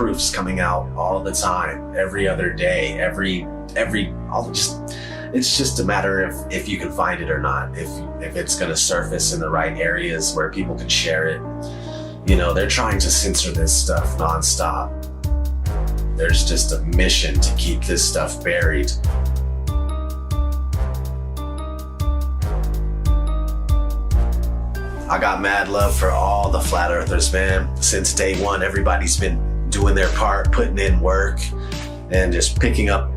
proofs coming out all the time, every other day, it's just a matter of if you can find it or not, if it's going to surface in the right areas where people can share it. You know, they're trying to censor this stuff nonstop. There's just a mission to keep this stuff buried. I got mad love for all the flat earthers, man. Since day one, everybody's been doing their part, putting in work, and just picking up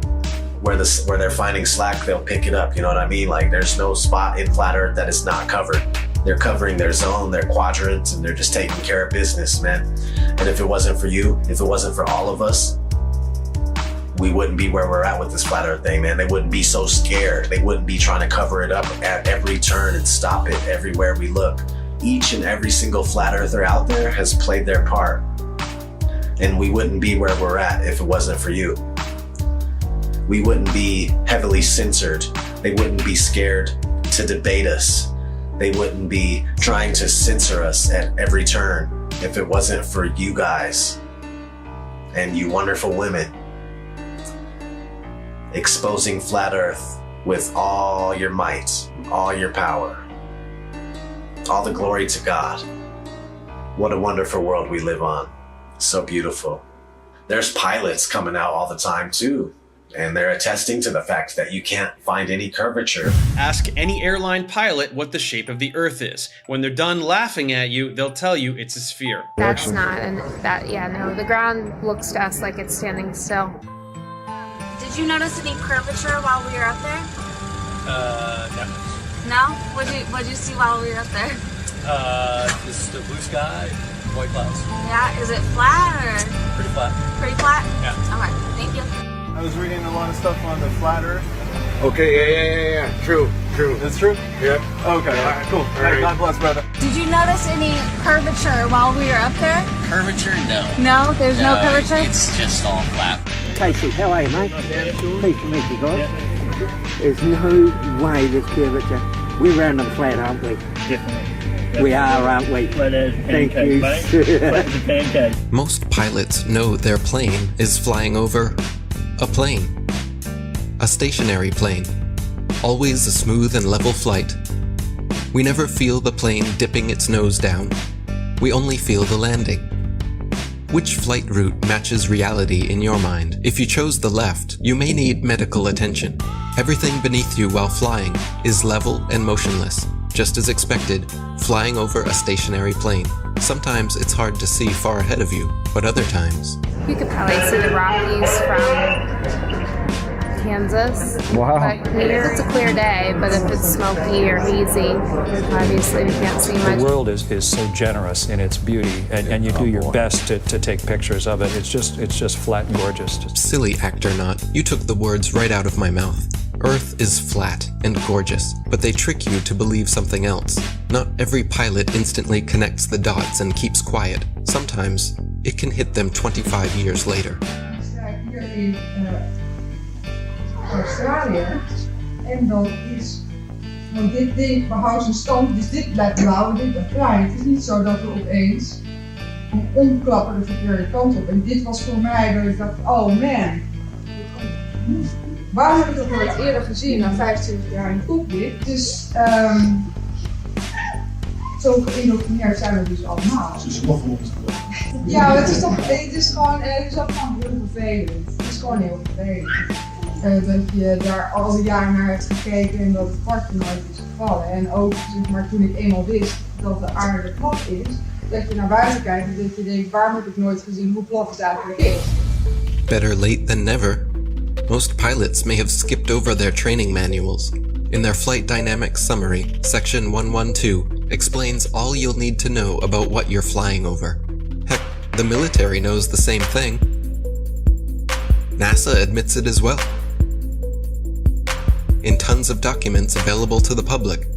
where they're finding slack, they'll pick it up, you know what I mean? Like, there's no spot in flat earth that is not covered. They're covering their zone, their quadrant, and they're just taking care of business, man. And if it wasn't for you, if it wasn't for all of us, we wouldn't be where we're at with this flat earth thing, man. They wouldn't be so scared. They wouldn't be trying to cover it up at every turn and stop it everywhere we look. Each and every single flat earther out there has played their part. And we wouldn't be where we're at if it wasn't for you. We wouldn't be heavily censored. They wouldn't be scared to debate us. They wouldn't be trying to censor us at every turn if it wasn't for you guys and you wonderful women exposing flat earth with all your might, all your power. All the glory to God. What a wonderful world we live on. So beautiful. There's pilots coming out all the time too, and they're attesting to the fact that you can't find any curvature. Ask any airline pilot what the shape of the Earth is. When they're done laughing at you, they'll tell you it's a sphere. That's not, no, the ground looks to us like it's standing still. Did you notice any curvature while we were up there? No. No? What'd you see while we were up there? Just the blue sky, white clouds. Yeah, is it flat or? Pretty flat. Pretty flat? Yeah. Okay, thank you. I was reading a lot of stuff on the flat earth. Okay, yeah. True. It's true? Yeah. Okay, all right, cool. All right. God bless, brother. Did you notice any curvature while we were up there? Curvature? No. No? There's no curvature? It's just all flat. Casey, how are you, mate? Pleased to meet you guys. There's no way there's curvature. We're round and flat, aren't we? Definitely. We are, aren't we? Thank you. Most pilots know their plane is flying over a plane. A stationary plane. Always a smooth and level flight. We never feel the plane dipping its nose down. We only feel the landing. Which flight route matches reality in your mind? If you chose the left, you may need medical attention. Everything beneath you while flying is level and motionless. Just as expected, flying over a stationary plane. Sometimes it's hard to see far ahead of you, but other times... You could probably see the Rockies from Kansas. Wow. But here it's a clear day, but if it's smoky or hazy, obviously we can't see much. The world is so generous in its beauty, and you do your best to take pictures of it. It's just flat gorgeous. Silly actor not, you took the words right out of my mouth. Earth is flat and gorgeous, but they trick you to believe something else. Not every pilot instantly connects the dots and keeps quiet. Sometimes it can hit them 25 years later. Australië en dat is, want dit ding behoudt zijn stand, dus dit blijft blauw en dit blijft klein. Het is niet zo dat we opeens omklappen de verkeerde kant op. En dit was voor mij dat ik dacht, oh man, waar heb ik dat nooit eerder gezien na 25 jaar in cockpit? Dus zo geïndoctrineerd zijn we dus allemaal. Ja, het is toch, het is gewoon heel vervelend. Het is gewoon heel vervelend. Dat je daar al die jaren naar hebt gekeken en dat het kwartje nooit is gevallen. En ook zeg maar, toen ik eenmaal wist dat de aarde plat is, dat je naar buiten kijkt en dat je denkt, waarom heb ik nooit gezien hoe plat het eigenlijk is? Better late than never. Most pilots may have skipped over their training manuals. In their Flight Dynamics Summary, Section 112 explains all you'll need to know about what you're flying over. Heck, the military knows the same thing. NASA admits it as well. In tons of documents available to the public.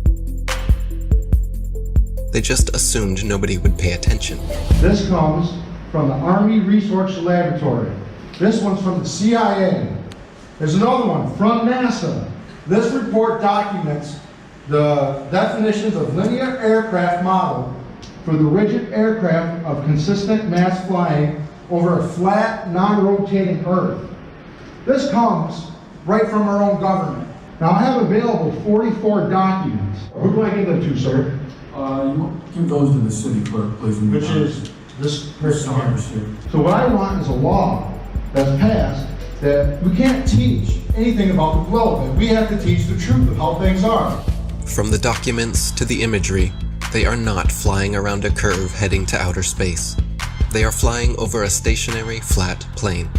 They just assumed nobody would pay attention. This comes from the Army Research Laboratory. This one's from the CIA. There's another one from NASA. This report documents the definitions of linear aircraft model for the rigid aircraft of consistent mass flying over a flat, non-rotating Earth. This comes right from our own government. Now I have available 44 documents. Who do I give them to, sir? You give those to the city clerk, please. Which is this person here. So what I want is a law that's passed that we can't teach anything about the globe. We have to teach the truth of how things are. From the documents to the imagery, they are not flying around a curve heading to outer space. They are flying over a stationary, flat plane.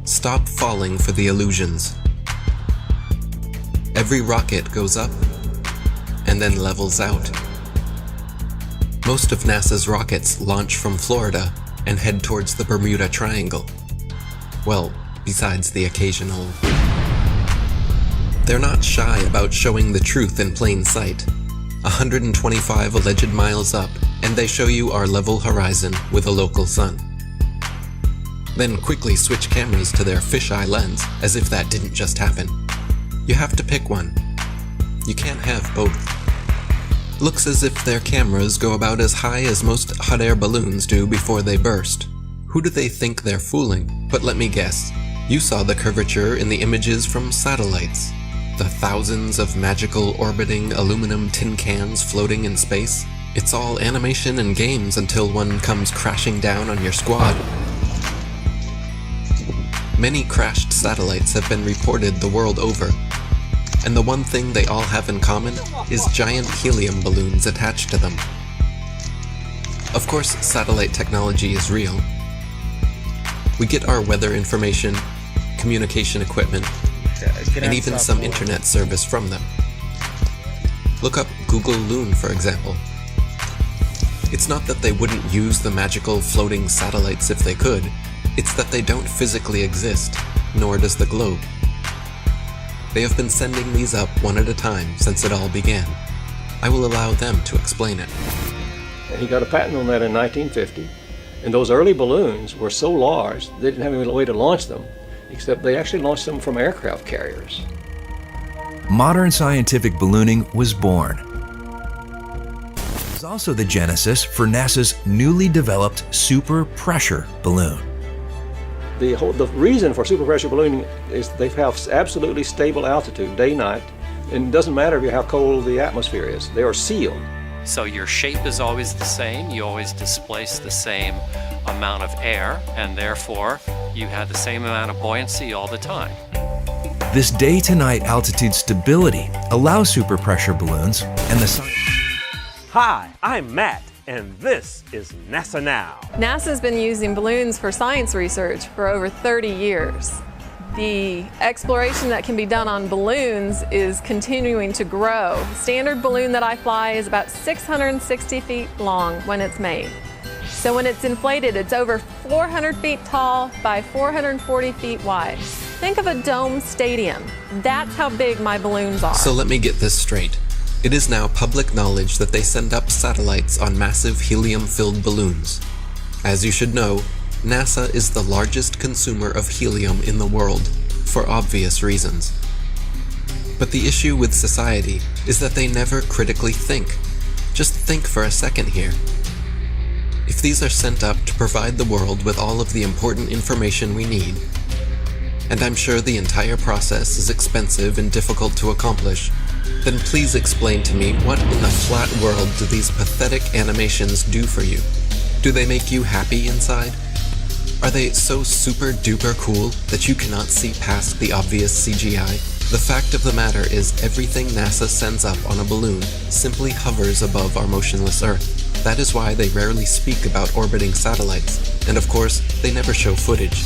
Stop falling for the illusions. Every rocket goes up and then levels out. Most of NASA's rockets launch from Florida and head towards the Bermuda Triangle. Well, besides the occasional. They're not shy about showing the truth in plain sight. 125 alleged miles up, and they show you our level horizon with a local sun. Then quickly switch cameras to their fisheye lens, as if that didn't just happen. You have to pick one. You can't have both. Looks as if their cameras go about as high as most hot air balloons do before they burst. Who do they think they're fooling? But let me guess. You saw the curvature in the images from satellites. The thousands of magical orbiting aluminum tin cans floating in space. It's all animation and games until one comes crashing down on your squad. Many crashed satellites have been reported the world over. And the one thing they all have in common is giant helium balloons attached to them. Of course, satellite technology is real. We get our weather information, communication equipment, and even some internet service from them. Look up Google Loon, for example. It's not that they wouldn't use the magical floating satellites if they could, it's that they don't physically exist, nor does the globe. They have been sending these up one at a time since it all began. I will allow them to explain it. He got a patent on that in 1950, and those early balloons were so large they didn't have any way to launch them, except they actually launched them from aircraft carriers. Modern scientific ballooning was born. It was also the genesis for NASA's newly developed super pressure balloon. The reason for super pressure ballooning is they have absolutely stable altitude, day, night, and it doesn't matter how cold the atmosphere is. They are sealed. So your shape is always the same, you always displace the same amount of air, and therefore you have the same amount of buoyancy all the time. This day-to-night altitude stability allows super pressure balloons and the sun. Hi, I'm Matt, and this is NASA Now. NASA's been using balloons for science research for over 30 years. The exploration that can be done on balloons is continuing to grow. The standard balloon that I fly is about 660 feet long when it's made. So when it's inflated, it's over 400 feet tall by 440 feet wide. Think of a dome stadium. That's how big my balloons are. So let me get this straight. It is now public knowledge that they send up satellites on massive helium-filled balloons. As you should know, NASA is the largest consumer of helium in the world, for obvious reasons. But the issue with society is that they never critically think. Just think for a second here. If these are sent up to provide the world with all of the important information we need, and I'm sure the entire process is expensive and difficult to accomplish, then please explain to me what in the flat world do these pathetic animations do for you? Do they make you happy inside? Are they so super duper cool that you cannot see past the obvious CGI? The fact of the matter is everything NASA sends up on a balloon simply hovers above our motionless Earth. That is why they rarely speak about orbiting satellites, and of course, they never show footage.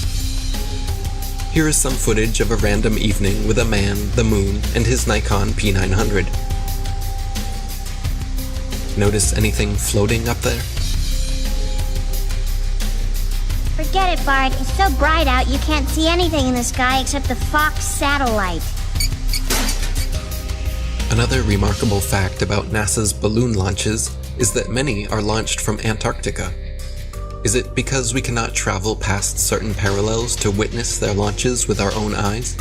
Here is some footage of a random evening with a man, the moon, and his Nikon P900. Notice anything floating up there? Forget it, Bart. It's so bright out you can't see anything in the sky except the Fox satellite. Another remarkable fact about NASA's balloon launches is that many are launched from Antarctica. Is it because we cannot travel past certain parallels to witness their launches with our own eyes?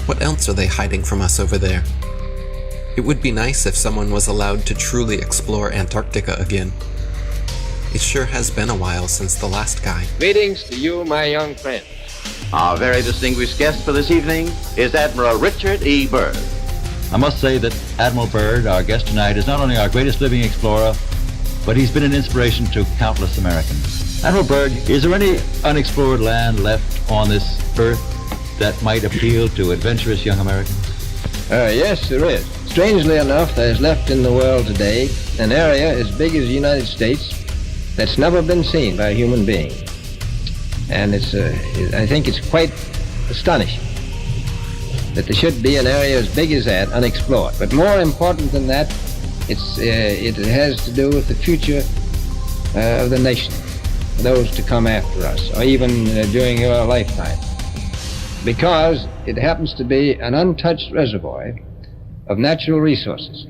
What else are they hiding from us over there? It would be nice if someone was allowed to truly explore Antarctica again. It sure has been a while since the last guy. Greetings to you, my young friend. Our very distinguished guest for this evening is Admiral Richard E. Byrd. I must say that Admiral Byrd, our guest tonight, is not only our greatest living explorer, but he's been an inspiration to countless Americans. Admiral Byrd, is there any unexplored land left on this earth that might appeal to adventurous young Americans? Yes, there is. Strangely enough, there is left in the world today an area as big as the United States that's never been seen by a human being. And I think it's quite astonishing that there should be an area as big as that unexplored. But more important than that, it has to do with the future of the nation, those to come after us, or even during your lifetime. Because it happens to be an untouched reservoir of natural resources.